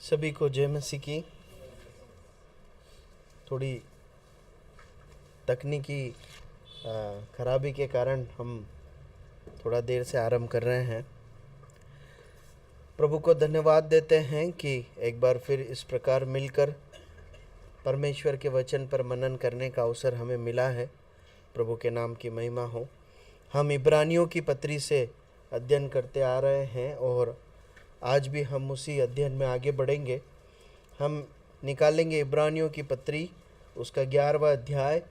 सभी को जय मसीह की। थोड़ी तकनीकी खराबी के कारण हम थोड़ा देर से आरंभ कर रहे हैं। प्रभु को धन्यवाद देते हैं कि एक बार फिर इस प्रकार मिलकर परमेश्वर के वचन पर मनन करने का अवसर हमें मिला है। प्रभु के नाम की महिमा हो। हम इब्रानियों की पत्री से अध्ययन करते आ रहे हैं और आज भी हम उसी अध्ययन में आगे बढ़ेंगे। हम निकालेंगे इब्रानियों की पत्री, उसका 11वां अध्याय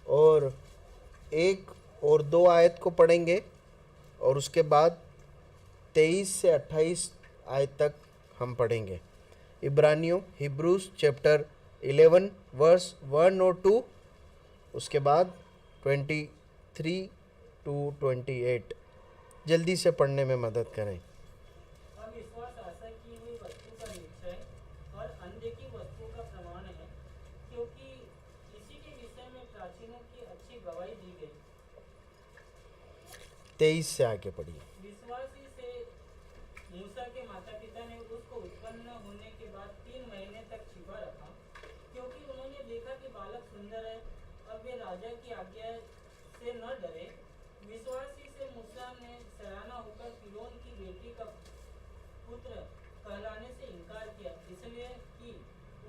और 1 और 2 आयत को पढ़ेंगे और उसके बाद 23 से 28 आयत तक हम पढ़ेंगे। इब्रानियों हिब्रूज चैप्टर 11 वर्स 1 और 2, उसके बाद 23 to 28। जल्दी से पढ़ने में मदद करें। अविश्वास आशा की हुई वस्तु का निश्चय और अनदेखी वस्तु का प्रमाण है, क्योंकि इसी के विषय में प्राचीनों की अच्छी गवाही दी गई। 23 से आगे पढ़िए। विश्वासी से मूसा के माता पिता ने उसको उत्पन्न होने के बाद 3 महीने तक छिपा रखा, क्योंकि उन्होंने देखा कि बालक सुंदर है। अब वे राजा की आज्ञा से न डरे। विश्वासी से मूसा ने सराहना होकर फिरौन की बेटी का पुत्र कहलाने से इनकार किया, इसलिए कि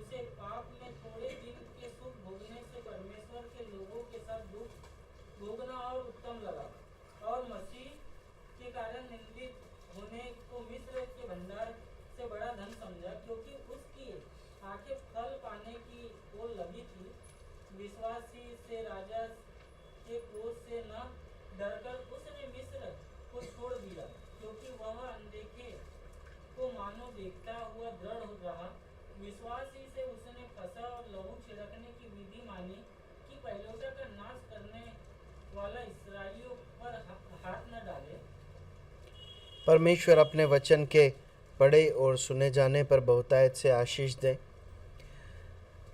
उसे पाप में थोड़े दिन के सुख भोगने से परमेश्वर के लोगों के साथ दुख भोगना और उत्तम लगा, और मसीह के कारण निंदित होने को मिस्र के भंडार से बड़ा धन समझा, क्योंकि उसकी आंखें फल पाने की ओर लगी थी। विश्वासी से राजा के क्रोध से न डरकर उसने मिस्र को छोड़ दिया, क्योंकि वह अनदेखे को मानो देखता हुआ दृढ़ हो रहा। विश्वासी से उसने फसा और लहू छिड़कने की विधि मानी कि पहिलौठा का नाश करने वाला इस्राएलियों पर हाथ न डाले। परमेश्वर अपने वचन के पढ़े और सुने जाने पर बहुतायत से आशीष दें।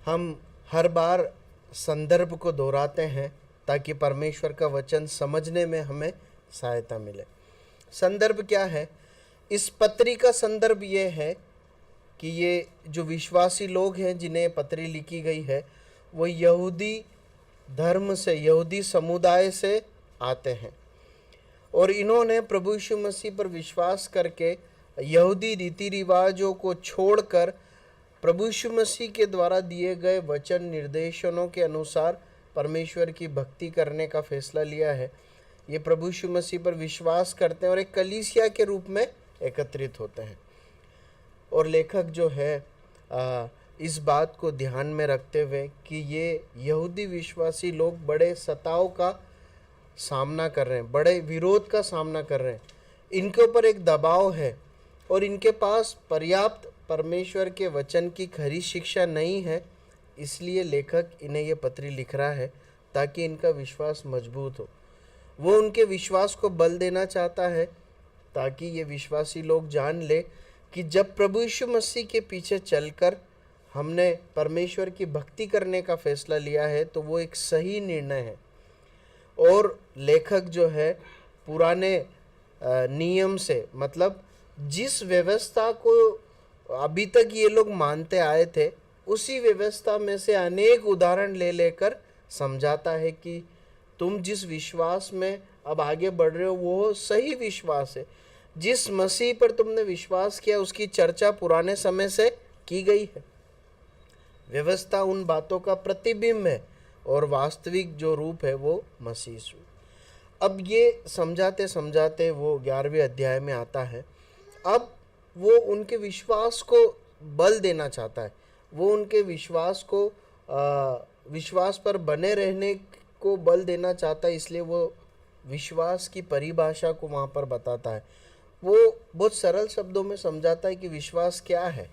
हम हर बार संदर्भ को दोहराते हैं ताकि परमेश्वर का वचन समझने में हमें सहायता मिले। संदर्भ क्या है? इस पत्री का संदर्भ ये है कि ये जो विश्वासी लोग हैं जिन्हें पत्री लिखी गई है वो यहूदी धर्म से, यहूदी समुदाय से आते हैं और इन्होंने प्रभु यीशु मसीह पर विश्वास करके यहूदी रीति रिवाजों को छोड़कर प्रभु यीशु मसीह के द्वारा दिए गए वचन निर्देशनों के अनुसार परमेश्वर की भक्ति करने का फैसला लिया है। ये प्रभु यीशु मसीह पर विश्वास करते हैं और एक कलीसिया के रूप में एकत्रित होते हैं। और लेखक जो है इस बात को ध्यान में रखते हुए कि ये यहूदी विश्वासी लोग बड़े सताव का सामना कर रहे हैं, बड़े विरोध का सामना कर रहे हैं, इनके ऊपर एक दबाव है और इनके पास पर्याप्त परमेश्वर के वचन की खरी शिक्षा नहीं है। इसलिए लेखक इन्हें ये पत्री लिख रहा है ताकि इनका विश्वास मजबूत हो। वो उनके विश्वास को बल देना चाहता है ताकि ये विश्वासी लोग जान ले कि जब प्रभु यीशु मसीह के पीछे चलकर हमने परमेश्वर की भक्ति करने का फैसला लिया है तो वो एक सही निर्णय है। और लेखक जो है पुराने नियम से, मतलब जिस व्यवस्था को अभी तक ये लोग मानते आए थे, उसी व्यवस्था में से अनेक उदाहरण ले लेकर समझाता है कि तुम जिस विश्वास में अब आगे बढ़ रहे हो वो सही विश्वास है। जिस मसीह पर तुमने विश्वास किया उसकी चर्चा पुराने समय से की गई है। व्यवस्था उन बातों का प्रतिबिंब है और वास्तविक जो रूप है वो मसीह यीशु। अब ये समझाते समझाते वो 11वें अध्याय में आता है। अब वो उनके विश्वास को बल देना चाहता है, वो उनके विश्वास को विश्वास पर बने रहने को बल देना चाहता है। इसलिए वो विश्वास की परिभाषा को वहाँ पर बताता है। वो बहुत सरल शब्दों में समझाता है कि विश्वास क्या है,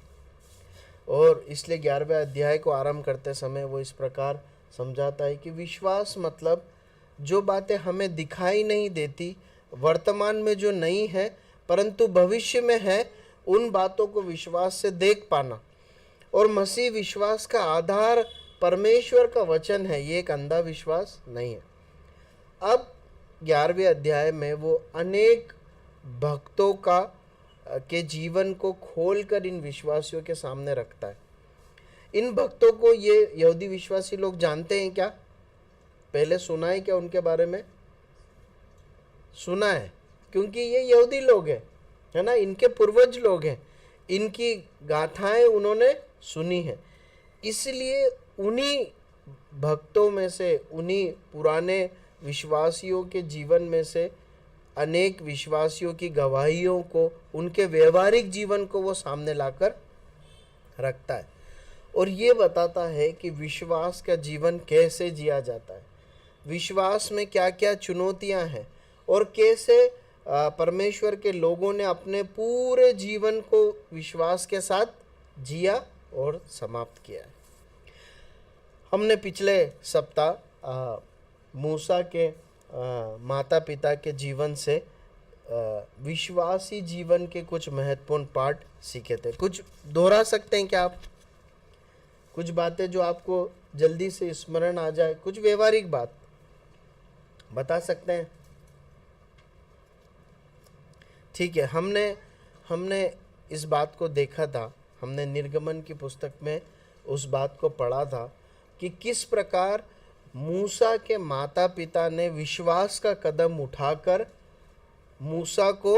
और इसलिए 11वें अध्याय को आरंभ करते समय वो इस प्रकार समझाता है कि विश्वास मतलब जो बातें हमें दिखाई नहीं देती, वर्तमान में जो नहीं है परंतु भविष्य में है, उन बातों को विश्वास से देख पाना। और मसीह विश्वास का आधार परमेश्वर का वचन है, ये एक अंधा विश्वास नहीं है। अब 11वें अध्याय में वो अनेक भक्तों का के जीवन को खोलकर इन विश्वासियों के सामने रखता है। इन भक्तों को ये यहूदी विश्वासी लोग जानते हैं क्या? पहले सुना है क्या उनके बारे में? सुना है, क्योंकि ये यहूदी लोग हैं, है ना, इनके पूर्वज लोग हैं, इनकी गाथाएं उन्होंने सुनी है। इसलिए उन्हीं भक्तों में से, उन्हीं पुराने विश्वासियों के जीवन में से अनेक विश्वासियों की गवाहियों को, उनके व्यवहारिक जीवन को वो सामने लाकर रखता है और ये बताता है कि विश्वास का जीवन कैसे जिया जाता है, विश्वास में क्या क्या चुनौतियां हैं और कैसे परमेश्वर के लोगों ने अपने पूरे जीवन को विश्वास के साथ जिया और समाप्त किया है। हमने पिछले सप्ताह मूसा के माता पिता के जीवन से विश्वासी जीवन के कुछ महत्वपूर्ण पाठ सीखे थे। कुछ दोहरा सकते हैं क्या आप? कुछ बातें जो आपको जल्दी से स्मरण आ जाए, कुछ व्यवहारिक बात बता सकते हैं? ठीक है, हमने इस बात को देखा था, हमने निर्गमन की पुस्तक में उस बात को पढ़ा था कि किस प्रकार मूसा के माता पिता ने विश्वास का कदम उठाकर मूसा को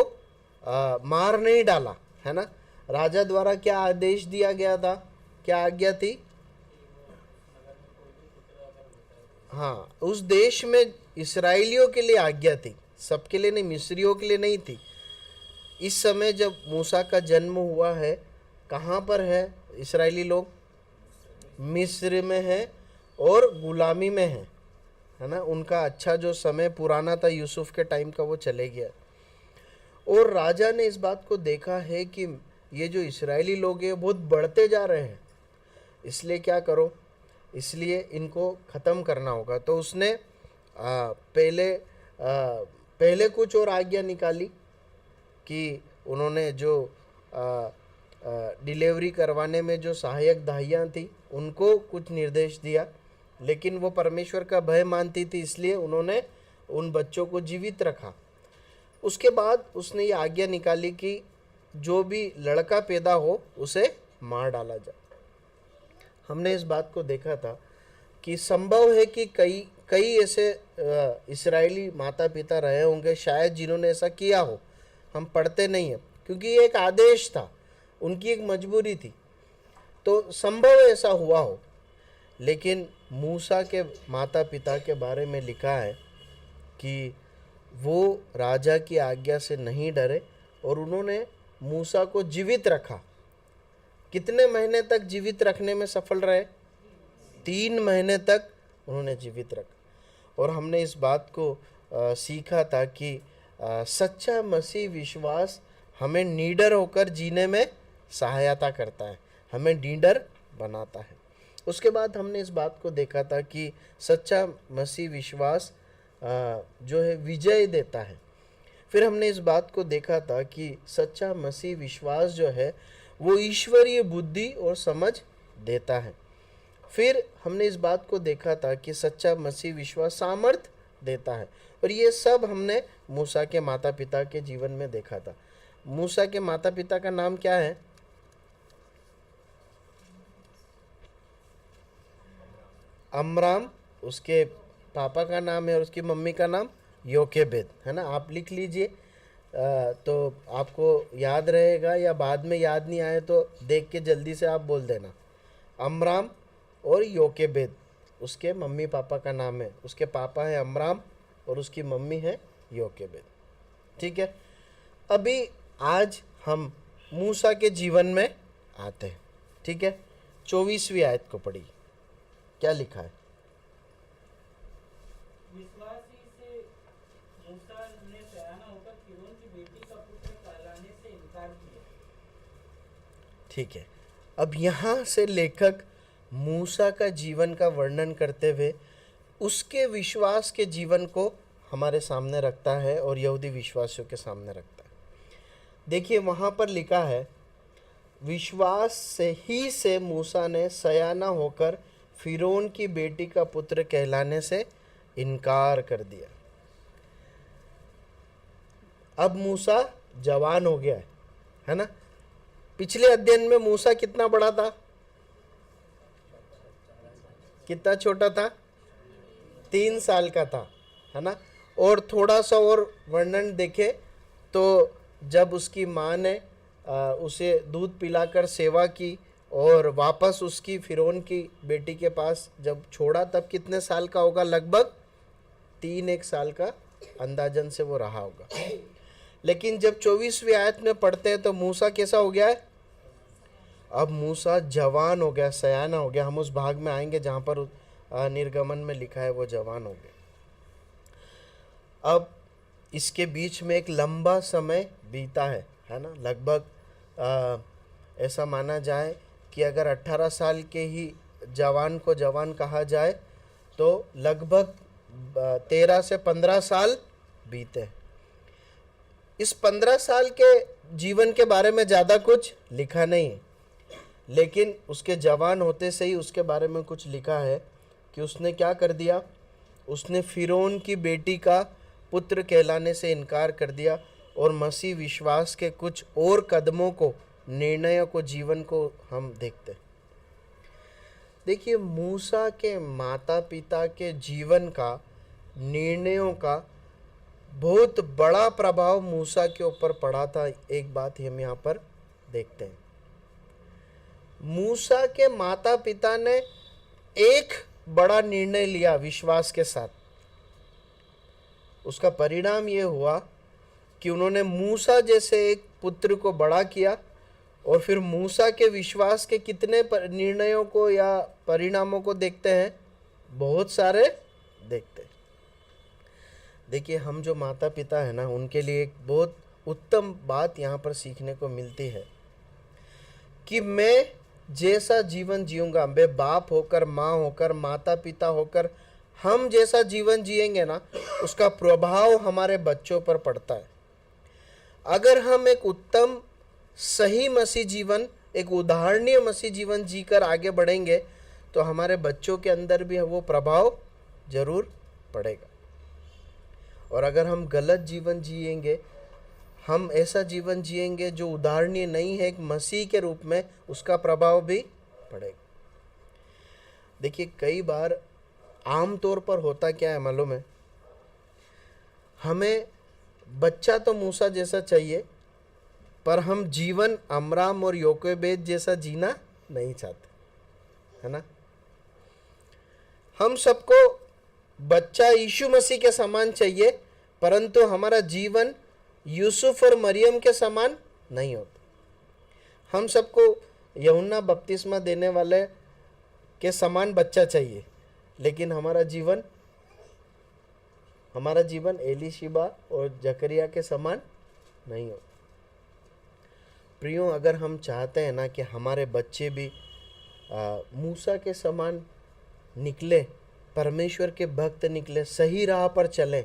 मार नहीं डाला, है ना। राजा द्वारा क्या आदेश दिया गया था, क्या आज्ञा थी? हाँ, उस देश में इस्राएलियों के लिए आज्ञा थी, सबके लिए नहीं, मिस्रियों के लिए नहीं थी। इस समय जब मूसा का जन्म हुआ है, कहाँ पर है इस्राएली लोग? मिस्र में है और गुलामी में है ना। उनका अच्छा जो समय पुराना था यूसुफ के टाइम का, वो चले गया। और राजा ने इस बात को देखा है कि ये जो इस्राएली लोग हैं बहुत बढ़ते जा रहे हैं, इसलिए क्या करो, इसलिए इनको ख़त्म करना होगा। तो उसने पहले कुछ और आज्ञा निकाली कि उन्होंने जो डिलीवरी करवाने में जो सहायक दाहियाँ थी उनको कुछ निर्देश दिया, लेकिन वो परमेश्वर का भय मानती थी, इसलिए उन्होंने उन बच्चों को जीवित रखा। उसके बाद उसने ये आज्ञा निकाली कि जो भी लड़का पैदा हो उसे मार डाला जाए। हमने इस बात को देखा था कि संभव है कि कई ऐसे इस्राएली माता पिता रहे होंगे शायद जिन्होंने ऐसा किया हो, हम पढ़ते नहीं हैं, क्योंकि ये एक आदेश था, उनकी एक मजबूरी थी, तो संभव ऐसा हुआ हो। लेकिन मूसा के माता पिता के बारे में लिखा है कि वो राजा की आज्ञा से नहीं डरे और उन्होंने मूसा को जीवित रखा। कितने महीने तक जीवित रखने में सफल रहे? 3 महीने तक उन्होंने जीवित रखा। और हमने इस बात को सीखा था कि सच्चा मसीह विश्वास हमें निडर होकर जीने में सहायता करता है, हमें निडर बनाता है। उसके बाद हमने इस बात को देखा था कि सच्चा मसीह विश्वास जो है विजय देता है। फिर हमने इस बात को देखा था कि सच्चा मसीह विश्वास जो है वो ईश्वरीय बुद्धि और समझ देता है। फिर हमने इस बात को देखा था कि सच्चा मसीह विश्वास सामर्थ देता है, और ये सब हमने मूसा के माता पिता के जीवन में देखा था। मूसा के माता पिता का नाम क्या है? अमराम उसके पापा का नाम है और उसकी मम्मी का नाम योकेबेद, है ना। आप लिख लीजिए तो आपको याद रहेगा, या बाद में याद नहीं आए तो देख के जल्दी से आप बोल देना। अमराम और योकेबेद उसके मम्मी पापा का नाम है। उसके पापा है अमराम और उसकी मम्मी है योकेबेद। ठीक है, अभी आज हम मूसा के जीवन में आते हैं। ठीक है, 24वीं आयत को पढ़िए, क्या लिखा है? विश्वासी से मूसा ने सयाना होकर फिरौन की बेटी का पुत्र कहलाने से इनकार किया। ठीक है, अब यहाँ से लेखक मूसा का जीवन का वर्णन करते हुए उसके विश्वास के जीवन को हमारे सामने रखता है और यहूदी विश्वासियों के सामने रखता है। देखिए वहाँ पर लिखा है, विश्वास से मूसा ने सयाना होकर फिरौन की बेटी का पुत्र कहलाने से इनकार कर दिया। अब मूसा जवान हो गया है ना। पिछले अध्ययन में मूसा कितना बड़ा था, कितना छोटा था, 3 साल का था, है ना। और थोड़ा सा और वर्णन देखे तो जब उसकी माँ ने उसे दूध पिलाकर सेवा की और वापस उसकी फिरौन की बेटी के पास जब छोड़ा, तब कितने साल का होगा, लगभग 3-1 साल का अंदाजन से वो रहा होगा। लेकिन जब 24वीं आयत में पढ़ते हैं तो मूसा कैसा हो गया है, अब मूसा जवान हो गया, सयाना हो गया। हम उस भाग में आएंगे जहां पर निर्गमन में लिखा है वो जवान हो गया। अब इसके बीच में एक लंबा समय बीता है ना। लगभग ऐसा माना जाए कि अगर 18 साल के ही जवान को जवान कहा जाए तो लगभग 13 से 15 साल बीते। इस 15 साल के जीवन के बारे में ज़्यादा कुछ लिखा नहीं है, लेकिन उसके जवान होते से ही उसके बारे में कुछ लिखा है कि उसने क्या कर दिया, उसने फिरौन की बेटी का पुत्र कहलाने से इनकार कर दिया और मसीह विश्वास के कुछ और कदमों को, निर्णयों को, जीवन को हम देखते हैं। देखिए, मूसा के माता पिता के जीवन का, निर्णयों का बहुत बड़ा प्रभाव मूसा के ऊपर पड़ा था। एक बात हम यहाँ पर देखते हैं, मूसा के माता पिता ने एक बड़ा निर्णय लिया विश्वास के साथ। उसका परिणाम ये हुआ कि उन्होंने मूसा जैसे एक पुत्र को बड़ा किया और फिर मूसा के विश्वास के कितने निर्णयों को या परिणामों को देखते हैं, बहुत सारे देखते हैं। देखिए, हम जो माता पिता है ना, उनके लिए एक बहुत उत्तम बात यहाँ पर सीखने को मिलती है कि मैं जैसा जीवन जीऊंगा, मैं बाप होकर, माँ होकर, माता पिता होकर, हम जैसा जीवन जिएंगे ना, उसका प्रभाव हमारे बच्चों पर पड़ता है। अगर हम एक उत्तम सही मसीह जीवन, एक उदाहरणीय मसीह जीवन जीकर आगे बढ़ेंगे तो हमारे बच्चों के अंदर भी वो प्रभाव जरूर पड़ेगा। और अगर हम गलत जीवन जिएंगे, हम ऐसा जीवन जिएंगे जो उदाहरणीय नहीं है एक मसीह के रूप में, उसका प्रभाव भी पड़ेगा। देखिए, कई बार आम तौर पर होता क्या है मालूम है, हमें बच्चा तो मूसा जैसा चाहिए पर हम जीवन अमराम और योकेबेद जैसा जीना नहीं चाहते, है ना। हम सबको बच्चा यीशु मसीह के समान चाहिए, परंतु हमारा जीवन यूसुफ और मरियम के समान नहीं होता। हम सबको यूहन्ना बपतिस्मा देने वाले के समान बच्चा चाहिए, लेकिन हमारा जीवन एलीशिबा और जकरिया के समान नहीं होता। प्रियो, अगर हम चाहते हैं ना कि हमारे बच्चे भी मूसा के समान निकले, परमेश्वर के भक्त निकले, सही राह पर चलें,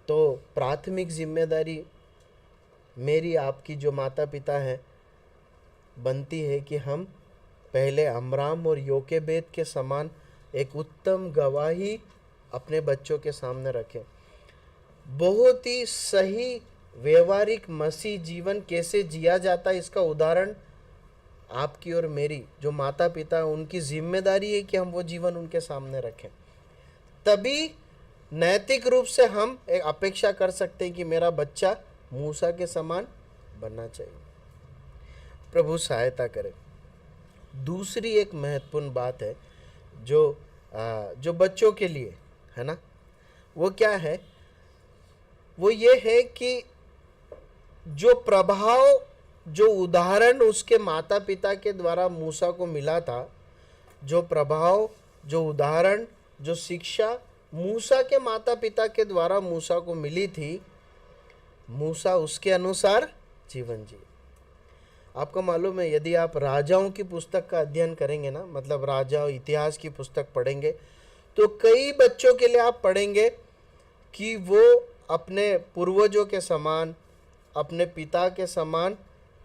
तो प्राथमिक जिम्मेदारी मेरी, आपकी जो माता पिता हैं, बनती है कि हम पहले अमराम और योकेबेद के समान एक उत्तम गवाही अपने बच्चों के सामने रखें। बहुत ही सही व्यवहारिक मसीह जीवन कैसे जिया जाता है, इसका उदाहरण आपकी और मेरी जो माता पिता हैं, उनकी जिम्मेदारी है कि हम वो जीवन उनके सामने रखें। तभी नैतिक रूप से हम एक अपेक्षा कर सकते हैं कि मेरा बच्चा मूसा के समान बनना चाहिए। प्रभु सहायता करे। दूसरी एक महत्वपूर्ण बात है जो बच्चों के लिए है ना, वो क्या है, वो ये है कि जो प्रभाव, जो उदाहरण उसके माता पिता के द्वारा मूसा को मिला था, जो प्रभाव, जो उदाहरण, जो शिक्षा मूसा के माता पिता के द्वारा मूसा को मिली थी, मूसा उसके अनुसार जीवन जिए। आपको मालूम है, यदि आप राजाओं की पुस्तक का अध्ययन करेंगे ना, मतलब राजाओं इतिहास की पुस्तक पढ़ेंगे, तो कई बच्चों के लिए आप पढ़ेंगे कि वो अपने पूर्वजों के समान, अपने पिता के समान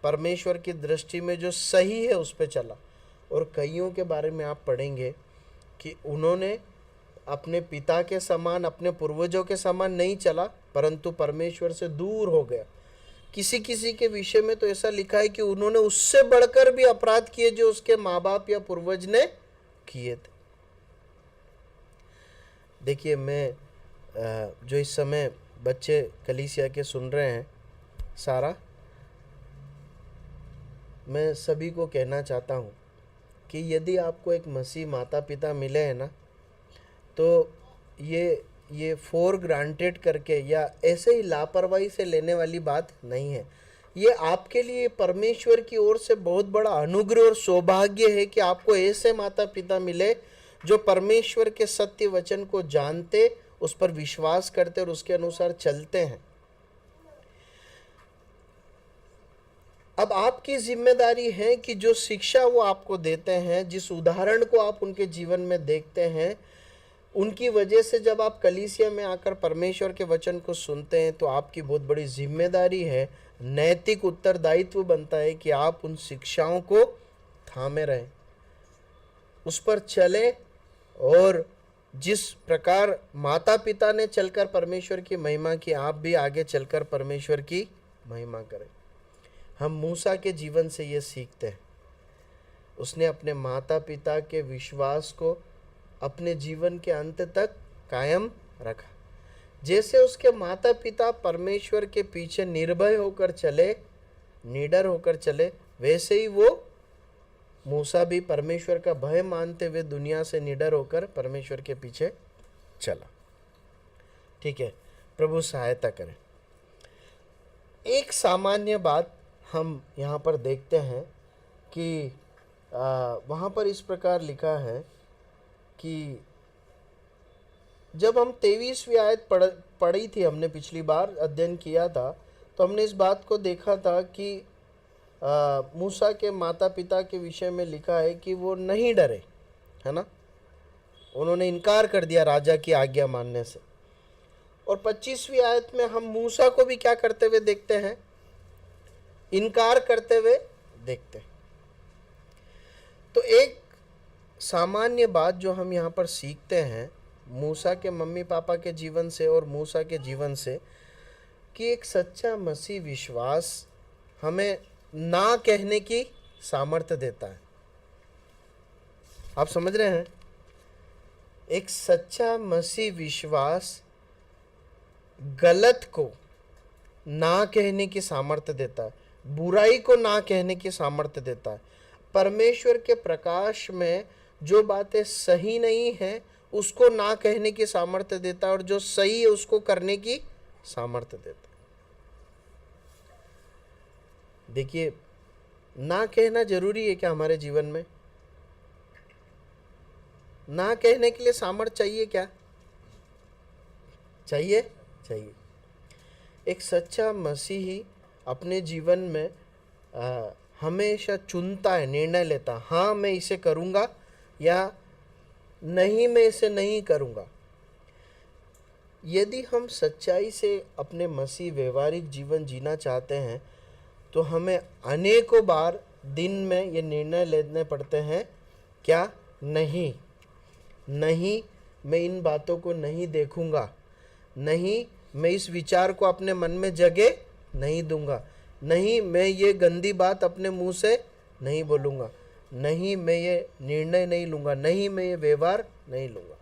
परमेश्वर की दृष्टि में जो सही है उस पे चला। और कईयों के बारे में आप पढ़ेंगे कि उन्होंने अपने पिता के समान, अपने पूर्वजों के समान नहीं चला, परंतु परमेश्वर से दूर हो गया। किसी किसी के विषय में तो ऐसा लिखा है कि उन्होंने उससे बढ़कर भी अपराध किए जो उसके माँ बाप या पूर्वज ने किए थे। देखिए, मैं जो इस समय बच्चे कलीसिया के सुन रहे हैं सारा, मैं सभी को कहना चाहता हूँ कि यदि आपको एक मसीह माता पिता मिले हैं ना, तो ये फॉर ग्रांटेड करके या ऐसे ही लापरवाही से लेने वाली बात नहीं है। ये आपके लिए परमेश्वर की ओर से बहुत बड़ा अनुग्रह और सौभाग्य है कि आपको ऐसे माता पिता मिले जो परमेश्वर के सत्य वचन को जानते, उस पर विश्वास करते और उसके अनुसार चलते हैं। अब आपकी जिम्मेदारी है कि जो शिक्षा वो आपको देते हैं, जिस उदाहरण को आप उनके जीवन में देखते हैं, उनकी वजह से जब आप कलीसिया में आकर परमेश्वर के वचन को सुनते हैं, तो आपकी बहुत बड़ी जिम्मेदारी है, नैतिक उत्तरदायित्व बनता है कि आप उन शिक्षाओं को थामे रहें, उस पर चले और जिस प्रकार माता पिता ने चलकर परमेश्वर की महिमा की, आप भी आगे चलकर परमेश्वर की महिमा करें। हम मूसा के जीवन से ये सीखते हैं। उसने अपने माता पिता के विश्वास को अपने जीवन के अंत तक कायम रखा। जैसे उसके माता पिता परमेश्वर के पीछे निर्भय होकर चले, निडर होकर चले, वैसे ही वो मूसा भी परमेश्वर का भय मानते हुए दुनिया से निडर होकर परमेश्वर के पीछे चला। ठीक है, प्रभु सहायता करें। एक सामान्य बात हम यहाँ पर देखते हैं कि वहाँ पर इस प्रकार लिखा है कि जब हम 23वीं आयत पढ़ी थी, हमने पिछली बार अध्ययन किया था, तो हमने इस बात को देखा था कि मूसा के माता पिता के विषय में लिखा है कि वो नहीं डरे, है ना। उन्होंने इनकार कर दिया राजा की आज्ञा मानने से। और 25वीं आयत में हम मूसा को भी क्या करते हुए देखते हैं, इनकार करते हुए देखते हैं। तो एक सामान्य बात जो हम यहाँ पर सीखते हैं मूसा के मम्मी पापा के जीवन से और मूसा के जीवन से, कि एक सच्चा मसीह विश्वास हमें ना कहने की सामर्थ्य देता है। आप समझ रहे हैं? एक सच्चा मसीह विश्वास गलत को ना कहने की सामर्थ्य देता है, बुराई को ना कहने की सामर्थ्य देता है। परमेश्वर के प्रकाश में जो बातें सही नहीं है उसको ना कहने की सामर्थ्य देता है, और जो सही है उसको करने की सामर्थ्य देता है। देखिए, ना कहना जरूरी है क्या हमारे जीवन में? ना कहने के लिए सामर्थ्य चाहिए क्या? चाहिए। एक सच्चा मसीही अपने जीवन में हमेशा चुनता है, निर्णय लेता, हाँ मैं इसे करूँगा या नहीं मैं इसे नहीं करूँगा। यदि हम सच्चाई से अपने मसीह व्यवहारिक जीवन जीना चाहते हैं तो हमें अनेकों बार दिन में ये निर्णय लेने पड़ते हैं, क्या? नहीं, मैं इन बातों को नहीं देखूँगा, नहीं मैं इस विचार को अपने मन में जगह नहीं दूंगा, नहीं मैं ये गंदी बात अपने मुंह से नहीं बोलूँगा, नहीं मैं ये निर्णय नहीं लूँगा, नहीं मैं ये व्यवहार नहीं लूँगा।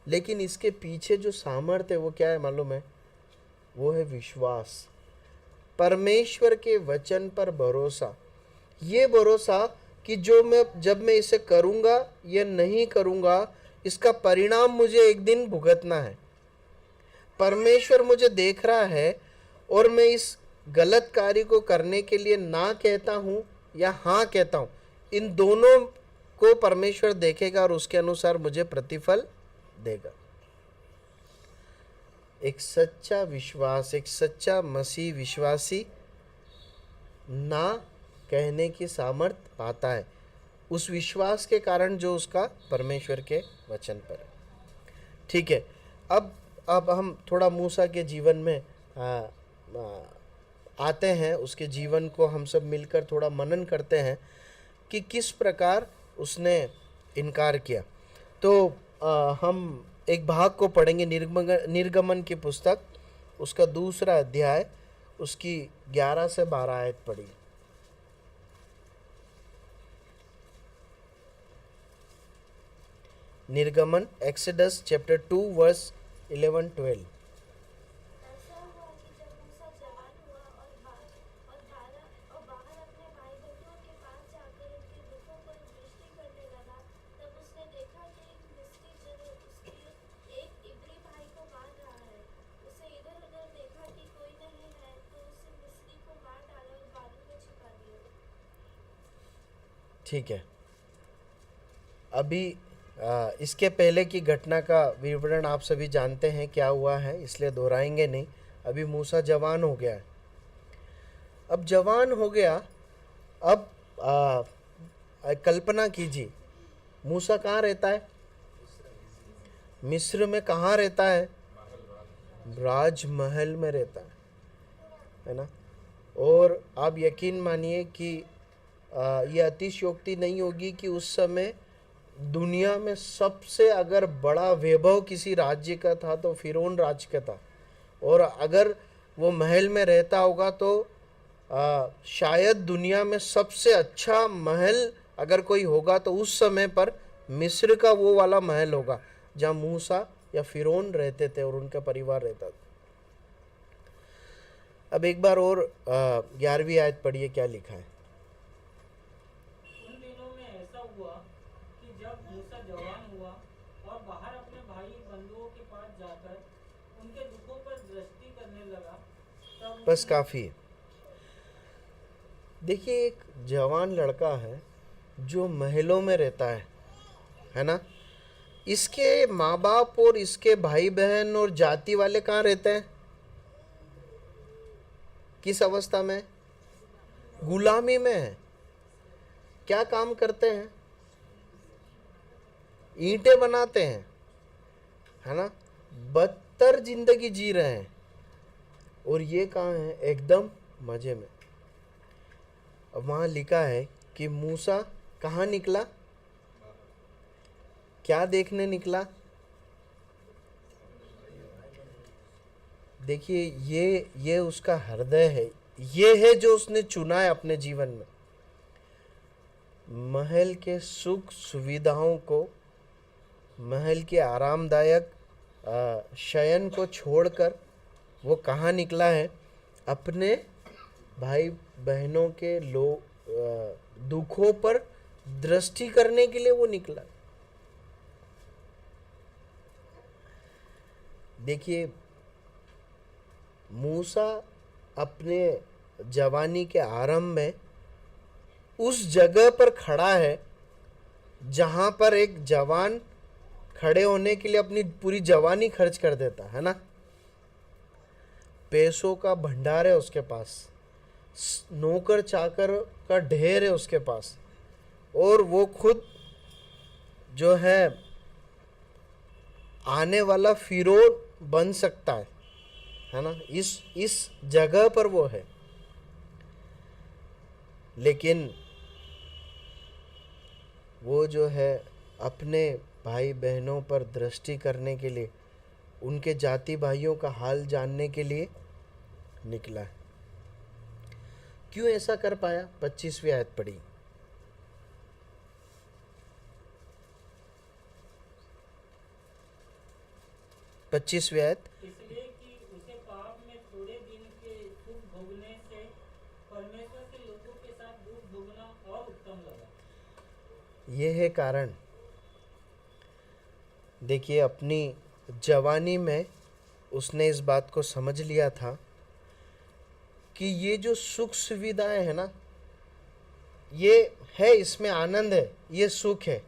लेकिन इसके पीछे जो सामर्थ्य है वो क्या है मालूम है? वो है विश्वास, परमेश्वर के वचन पर भरोसा। ये भरोसा कि जब मैं इसे करूँगा या नहीं करूँगा, इसका परिणाम मुझे एक दिन भुगतना है। परमेश्वर मुझे देख रहा है और मैं इस गलत कार्य को करने के लिए ना कहता हूँ या हाँ कहता हूँ, इन दोनों को परमेश्वर देखेगा और उसके अनुसार मुझे प्रतिफल देगा। एक सच्चा विश्वास, एक सच्चा मसीह विश्वासी ना कहने की सामर्थ्य पाता है, उस विश्वास के कारण जो उसका परमेश्वर के वचन पर है। ठीक है, अब हम थोड़ा मूसा के जीवन में आते हैं, उसके जीवन को हम सब मिलकर थोड़ा मनन करते हैं कि किस प्रकार उसने इनकार किया। तो हम एक भाग को पढ़ेंगे, निर्गमन की पुस्तक, उसका 2 अध्याय उसकी 11 से 12 आयत पढ़ी। निर्गमन एक्सोडस चैप्टर 2 वर्स 11-12। ऐसा हुआ कि जब मूसा जवान हुआ और बाहर अपने भाई बंधुओं के पास जाकर उनके दुखों पर दृष्टि करने लगा, तब उसने देखा कि एक मिस्री जन उसके एक इब्री भाई को मार रहा है। उसे इधर उधर देखा कि कोई नहीं है, तो उसे मिस्री को मार डाला और बालू में छिपा दिया। ठीक है, अभी इसके पहले की घटना का विवरण आप सभी जानते हैं क्या हुआ है, इसलिए दोहराएंगे नहीं। अभी मूसा जवान हो गया है। अब जवान हो गया, अब कल्पना कीजिए मूसा कहाँ रहता है? मिस्र में। कहाँ रहता है? राजमहल में रहता है ना। और आप यकीन मानिए कि ये अतिशयोक्ति नहीं होगी कि उस समय दुनिया में सबसे अगर बड़ा वैभव किसी राज्य का था तो फिरौन राज्य का था। और अगर वो महल में रहता होगा तो शायद दुनिया में सबसे अच्छा महल अगर कोई होगा तो उस समय पर मिस्र का वो वाला महल होगा जहाँ मूसा या फिरौन रहते थे और उनका परिवार रहता था। अब एक बार और 11वीं आयत पढ़िए, क्या लिखा है? उन दिनों में ऐसा हुआ कि जब मूसा जवान हुआ और बाहर अपने भाई बंधुओं के पास जाकर उनके दुखों पर दृष्टि करने लगा, तब बस काफ़ी है। देखिए, एक जवान लड़का है जो महलों में रहता है ना। इसके माँ बाप और इसके भाई बहन और जाति वाले कहाँ रहते हैं? किस अवस्था में? गुलामी में है। क्या काम करते हैं? ईंटें बनाते हैं, है ना। बदतर जिंदगी जी रहे हैं। और ये कहाँ है? एकदम मजे में। अब वहाँ लिखा है कि मूसा कहाँ निकला? क्या देखने निकला? देखिए, ये उसका हृदय है। ये है जो उसने चुना है अपने जीवन में। महल के सुख सुविधाओं को, महल के आरामदायक शयन को छोड़कर वो कहाँ निकला है? अपने भाई बहनों के दुखों पर दृष्टि करने के लिए वो निकला। देखिए, मूसा अपने जवानी के आरंभ में उस जगह पर खड़ा है जहां पर एक जवान खड़े होने के लिए अपनी पूरी जवानी खर्च कर देता है ना। पैसों का भंडार है उसके पास, नौकर चाकर का ढेर है उसके पास, और वो खुद जो है आने वाला फिरौन बन सकता है ना। इस जगह पर वो है। लेकिन वो जो है अपने भाई बहनों पर दृष्टि करने के लिए, उनके जाति भाइयों का हाल जानने के लिए निकला है। क्यों ऐसा कर पाया? 25वीं आयत पढ़ी। 25वीं आयत। इसलिए कि उसे पाप में थोड़े दिन के सुख भोगने से परमेश्वर के लोगों के साथ दुख भोगना और उत्तम लगा। यह है कारण। देखिए, अपनी जवानी में उसने इस बात को समझ लिया था कि ये जो सुख सुविधाएं है ना, ये है, इसमें आनंद है, ये सुख है,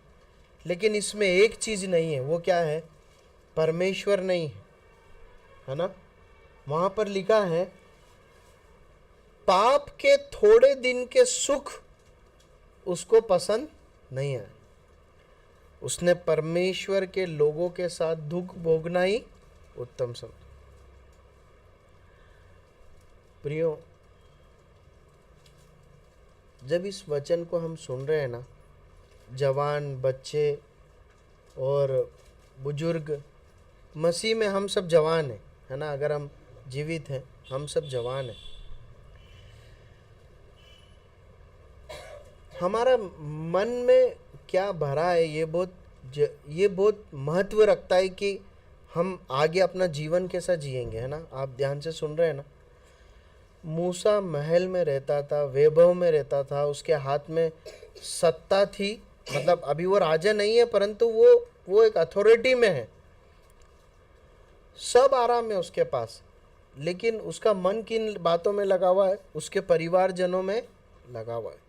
लेकिन इसमें एक चीज नहीं है। वो क्या है? परमेश्वर नहीं है ना। वहां पर लिखा है पाप के थोड़े दिन के सुख उसको पसंद नहीं है। उसने परमेश्वर के लोगों के साथ दुख भोगना ही उत्तम समझा। प्रियो, जब इस वचन को हम सुन रहे हैं ना, जवान, बच्चे और बुजुर्ग, मसीह में हम सब जवान हैं, है ना। अगर हम जीवित हैं, हम सब जवान हैं। हमारा मन में क्या भरा है ये बहुत महत्व रखता है कि हम आगे अपना जीवन कैसा जिएंगे, है ना। आप ध्यान से सुन रहे हैं ना। मूसा महल में रहता था, वैभव में रहता था, उसके हाथ में सत्ता थी, मतलब अभी वो राजा नहीं है परंतु वो एक अथॉरिटी में है, सब आराम है उसके पास। लेकिन उसका मन किन बातों में लगा हुआ है? उसके परिवारजनों में लगा हुआ है।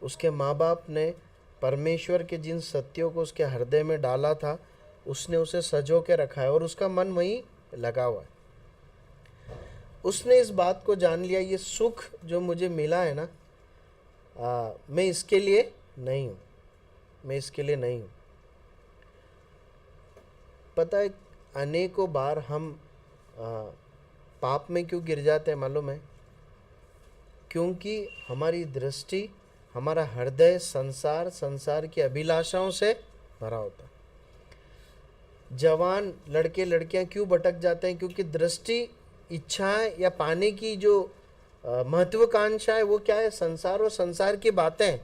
उसके माँ बाप ने परमेश्वर के जिन सत्यों को उसके हृदय में डाला था, उसने उसे सजो के रखा है और उसका मन वहीं लगा हुआ है। उसने इस बात को जान लिया, ये सुख जो मुझे मिला है ना, मैं इसके लिए नहीं हूँ, मैं इसके लिए नहीं हूँ। पता है अनेकों बार हम पाप में क्यों गिर जाते हैं मालूम है? क्योंकि हमारी दृष्टि, हमारा हृदय संसार की अभिलाषाओं से भरा होता है। जवान लड़के लड़कियां क्यों भटक जाते हैं? क्योंकि दृष्टि, इच्छाएं या पाने की जो महत्वाकांक्षा है वो क्या है? संसार और संसार की बातें,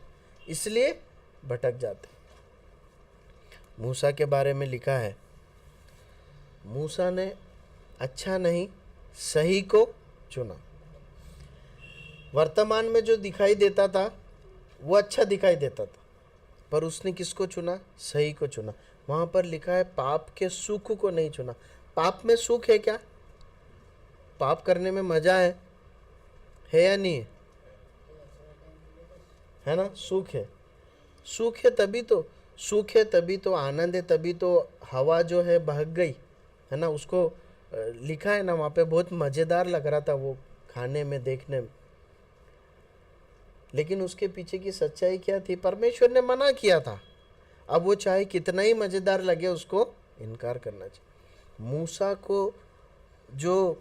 इसलिए भटक जाते हैं। मूसा के बारे में लिखा है, मूसा ने अच्छा नहीं सही को चुना। वर्तमान में जो दिखाई देता था वो अच्छा दिखाई देता था, पर उसने किसको चुना? सही को चुना। वहां पर लिखा है पाप के सुख को नहीं चुना। पाप में सुख है क्या? पाप करने में मजा है या नहीं है? है ना, सुख है। सुख है तभी तो, सुख है तभी तो, आनंद है तभी तो हवा जो है बहक गई, है ना। उसको लिखा है ना वहाँ पे, बहुत मज़ेदार लग रहा था वो खाने में, देखने में। लेकिन उसके पीछे की सच्चाई क्या थी? परमेश्वर ने मना किया था। अब वो चाहे कितना ही मज़ेदार लगे, उसको इनकार करना चाहिए। मूसा को जो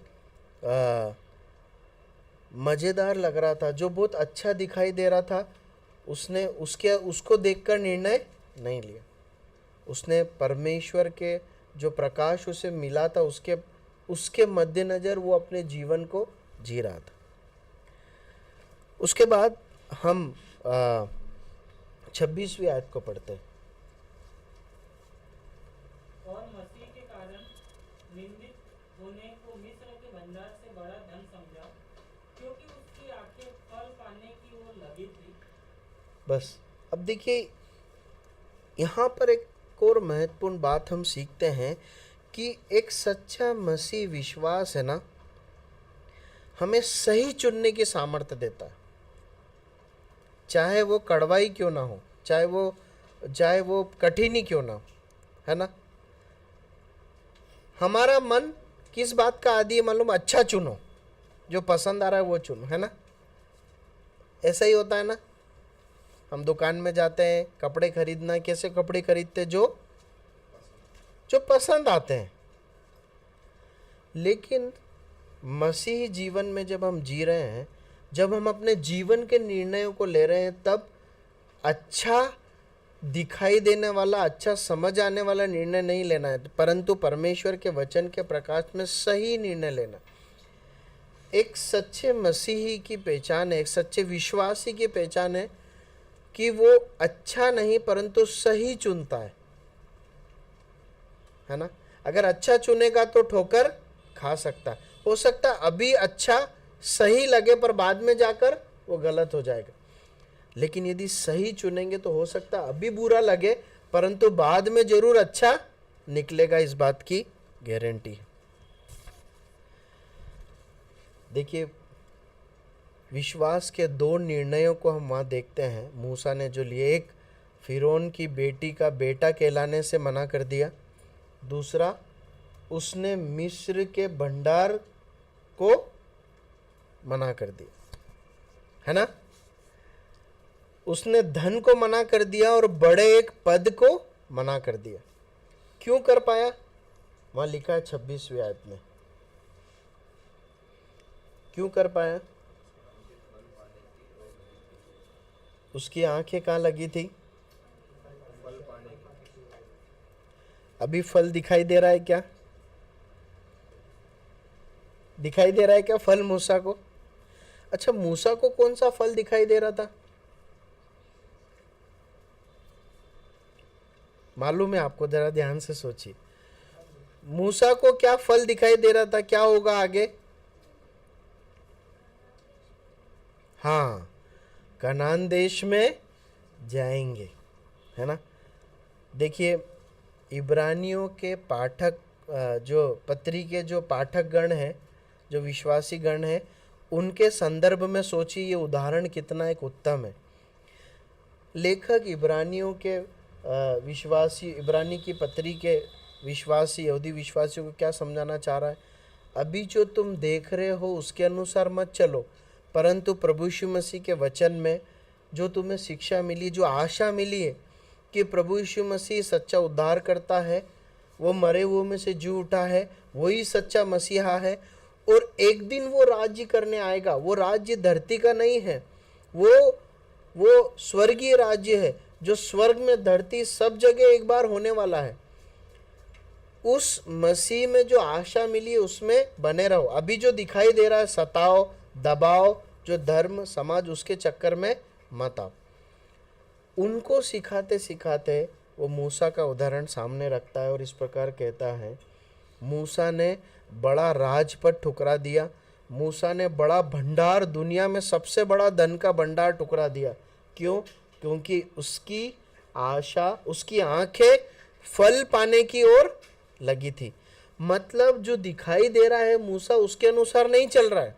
मज़ेदार लग रहा था, जो बहुत अच्छा दिखाई दे रहा था, उसने उसको देखकर निर्णय नहीं लिया। उसने परमेश्वर के जो प्रकाश उसे मिला था उसके मद्देनजर वो अपने जीवन को जी रहा था। उसके बाद हम 26वीं आयत को पढ़ते हैं। और मसीह के कारण निंदित होने को मिस्र के भंडार से बड़ा धन समझा, क्योंकि उसकी आंखें फल पाने की ओर लगी थी। बस अब देखिए, यहाँ पर एक और महत्वपूर्ण बात हम सीखते हैं कि एक सच्चा मसीह विश्वास है ना, हमें सही चुनने की सामर्थ्य देता है। चाहे वो कड़वाई क्यों ना हो, चाहे वो कठिन ही क्यों ना हो, है ना। हमारा मन किस बात का आदी है मालूम? अच्छा चुनो, जो पसंद आ रहा है वो चुनो, है ना। ऐसा ही होता है ना। हम दुकान में जाते हैं कपड़े खरीदना, कैसे कपड़े खरीदते? जो पसंद आते हैं। लेकिन मसीही जीवन में जब हम जी रहे हैं, जब हम अपने जीवन के निर्णयों को ले रहे हैं, तब अच्छा दिखाई देने वाला, अच्छा समझ आने वाला निर्णय नहीं लेना है, परंतु परमेश्वर के वचन के प्रकाश में सही निर्णय लेना। एक सच्चे मसीही की पहचान है, एक सच्चे विश्वासी की पहचान है कि वो अच्छा नहीं परंतु सही चुनता है ना। अगर अच्छा चुनेगा तो ठोकर खा सकता है, हो सकता अभी अच्छा सही लगे पर बाद में जाकर वो गलत हो जाएगा। लेकिन यदि सही चुनेंगे तो हो सकता अभी बुरा लगे परंतु बाद में जरूर अच्छा निकलेगा, इस बात की गारंटी है। देखिए, विश्वास के दो निर्णयों को हम वहाँ देखते हैं। मूसा ने जो लिए, एक फिरौन की बेटी का बेटा कहलाने से मना कर दिया, दूसरा उसने मिस्र के भंडार को मना कर दिया, है ना। उसने धन को मना कर दिया और बड़े एक पद को मना कर दिया। क्यों कर पाया? वहां लिखा है 26वीं आयत में। क्यों कर पाया? उसकी आंखें कहाँ लगी थी? अभी फल दिखाई दे रहा है क्या? दिखाई दे रहा है क्या फल मूसा को? अच्छा, मूसा को कौन सा फल दिखाई दे रहा था? मालूम है आपको, जरा ध्यान से सोचिए। मूसा को क्या फल दिखाई दे रहा था, क्या होगा आगे? हाँ, कनान देश में जाएंगे, है ना। देखिए, इब्रानियों के पाठक जो पत्री के जो पाठक गण हैं, जो विश्वासी गण हैं, उनके संदर्भ में सोचिए ये उदाहरण कितना एक उत्तम है। लेखक इब्रानियों के विश्वासी, इब्रानी की पत्री के विश्वासी यहूदी विश्वासियों को क्या समझाना चाह रहा है? अभी जो तुम देख रहे हो उसके अनुसार मत चलो, परंतु प्रभु यीशु मसीह के वचन में जो तुम्हें शिक्षा मिली, जो आशा मिली है कि प्रभु यीशु मसीह सच्चा उद्धार करता है, वो मरे हुए में से जी उठा है, वही सच्चा मसीहा है, और एक दिन वो राज्य करने आएगा। वो राज्य धरती का नहीं है, वो स्वर्गीय राज्य है, जो स्वर्ग में धरती सब जगह एक बार होने वाला है। उस मसीह में जो आशा मिली है उसमें बने रहो। अभी जो दिखाई दे रहा है सताओ, दबाओ, जो धर्म समाज, उसके चक्कर में मत आओ। उनको सिखाते सिखाते वो मूसा का उदाहरण सामने रखता है और इस प्रकार कहता है, मूसा ने बड़ा राजपद ठुकरा दिया, मूसा ने बड़ा भंडार, दुनिया में सबसे बड़ा धन का भंडार ठुकरा दिया। क्यों? क्योंकि उसकी आशा, उसकी आंखें फल पाने की ओर लगी थी। मतलब जो दिखाई दे रहा है मूसा उसके अनुसार नहीं चल रहा है,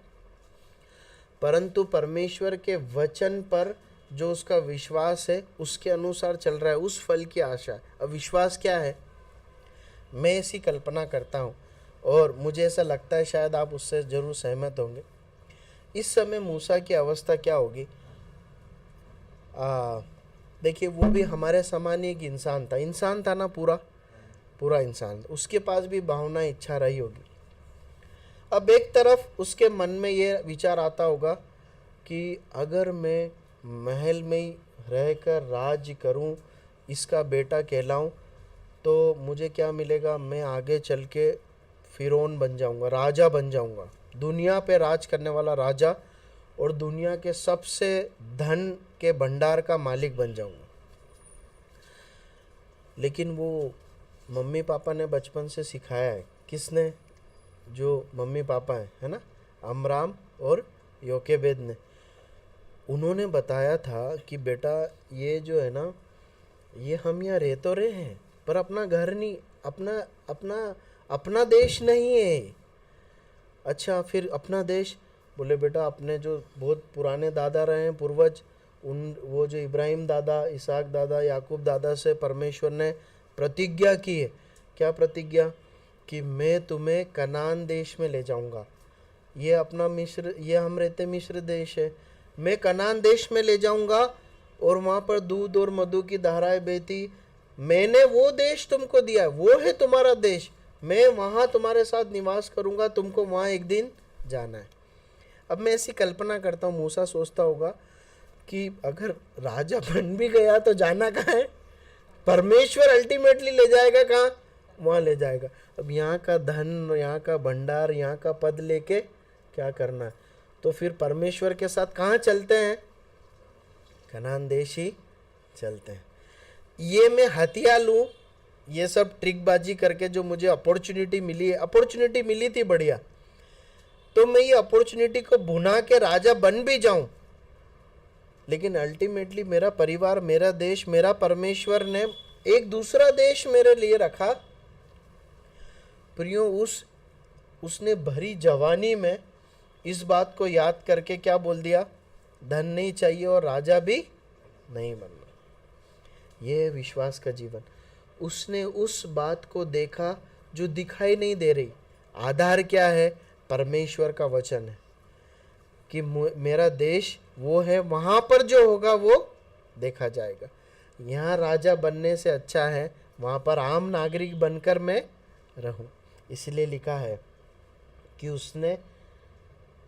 परंतु परमेश्वर के वचन पर जो उसका विश्वास है उसके अनुसार चल रहा है, उस फल की आशा। अब विश्वास क्या है? मैं ऐसी कल्पना करता हूँ और मुझे ऐसा लगता है शायद आप उससे जरूर सहमत होंगे। इस समय मूसा की अवस्था क्या होगी? देखिए, वो भी हमारे समान एक इंसान था ना, पूरा इंसान। उसके पास भी भावना, इच्छा रही होगी। अब एक तरफ उसके मन में ये विचार आता होगा कि अगर मैं महल में ही रहकर राज्य करूं, इसका बेटा कहलाऊं, तो मुझे क्या मिलेगा? मैं आगे चल के फिरौन बन जाऊंगा, राजा बन जाऊंगा, दुनिया पे राज करने वाला राजा, और दुनिया के सबसे धन के भंडार का मालिक बन जाऊंगा। लेकिन वो मम्मी पापा ने बचपन से सिखाया है। किसने? जो मम्मी पापा हैं, है ना, अमराम और योकेबेद ने। उन्होंने बताया था कि बेटा ये जो है ना, ये हम यहाँ रह तो रहे हैं पर अपना घर नहीं, अपना देश नहीं है। अच्छा, फिर अपना देश? बोले बेटा अपने जो बहुत पुराने दादा रहे हैं, पूर्वज, वो जो इब्राहिम दादा, इसहाक दादा, याकूब दादा से परमेश्वर ने प्रतिज्ञा की है। क्या प्रतिज्ञा? कि मैं तुम्हें कनान देश में ले जाऊंगा। ये अपना मिस्र, ये हम रहते मिस्र देश है, मैं कनान देश में ले जाऊंगा और वहाँ पर दूध और मधु की धाराएं बहती। मैंने वो देश तुमको दिया, वो है तुम्हारा देश। मैं वहाँ तुम्हारे साथ निवास करूंगा, तुमको वहाँ एक दिन जाना है। अब मैं ऐसी कल्पना करता हूँ, मूसा सोचता होगा कि अगर राजा बन भी गया तो जाना कहाँ है? परमेश्वर अल्टीमेटली ले जाएगा कहाँ? वहाँ ले जाएगा। अब यहाँ का धन, यहाँ का भंडार, यहाँ का पद लेके क्या करना है? तो फिर परमेश्वर के साथ कहाँ चलते हैं? कनान देश ही चलते हैं। ये मैं हथिया लूँ, ये सब ट्रिकबाजी करके जो मुझे अपॉर्चुनिटी मिली है, अपॉर्चुनिटी मिली थी बढ़िया, तो मैं ये अपॉर्चुनिटी को भुना के राजा बन भी जाऊं, लेकिन अल्टीमेटली मेरा परिवार, मेरा देश, मेरा परमेश्वर ने एक दूसरा देश मेरे लिए रखा। प्रियो, उसने भरी जवानी में इस बात को याद करके क्या बोल दिया? धन नहीं चाहिए और राजा भी नहीं बनना। ये है विश्वास का जीवन। उसने उस बात को देखा जो दिखाई नहीं दे रही। आधार क्या है? परमेश्वर का वचन है कि मेरा देश वो है, वहाँ पर जो होगा वो देखा जाएगा। यहाँ राजा बनने से अच्छा है वहाँ पर आम नागरिक बनकर मैं रहूं। इसलिए लिखा है कि उसने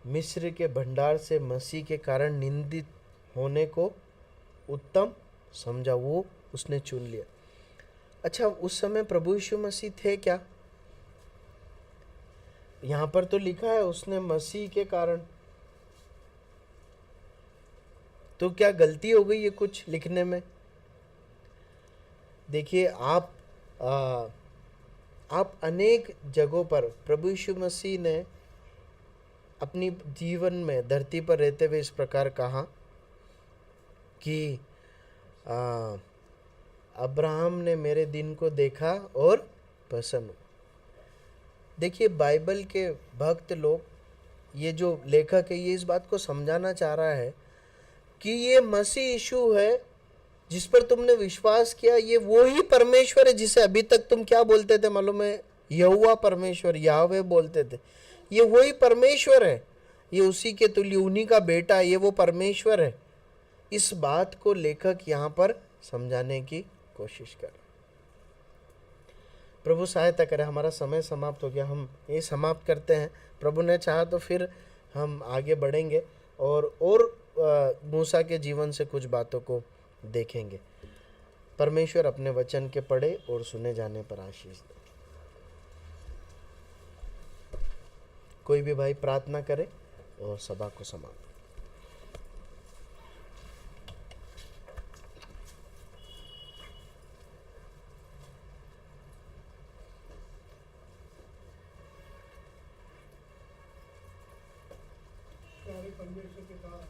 मिस्र के भंडार से मसीह के कारण निंदित होने को उत्तम समझा, वो उसने चुन लिया। अच्छा, उस समय प्रभु यीशु मसीह थे क्या? यहाँ पर तो लिखा है उसने मसीह के कारण। तो क्या गलती हो गई ये कुछ लिखने में? देखिए आप अनेक जगहों पर प्रभु यीशु मसीह ने अपनी जीवन में धरती पर रहते हुए इस प्रकार कहा कि आ, अब्राहम ने मेरे दिन को देखा और प्रसन्न हुआ। देखिए बाइबल के भक्त लोग, ये जो लेखक है, ये इस बात को समझाना चाह रहा है कि ये मसीह यीशु है जिस पर तुमने विश्वास किया, ये वो ही परमेश्वर है जिसे अभी तक तुम क्या बोलते थे मालूम है? यहोवा परमेश्वर, याहवे बोलते थे। ये वही परमेश्वर है, ये उसी के तुल्य, उन्हीं का बेटा है, ये वो परमेश्वर है। इस बात को लेखक यहाँ पर समझाने की कोशिश कर रहे। प्रभु सहायता करे। हमारा समय समाप्त हो गया, हम ये समाप्त करते हैं। प्रभु ने चाहा तो फिर हम आगे बढ़ेंगे और मूसा के जीवन से कुछ बातों को देखेंगे। परमेश्वर अपने वचन के पढ़े और सुने जाने पर आशीष दे। कोई भी भाई प्रार्थना करे और सभा को समाप्त। प्यारे परमेश्वर के पिता,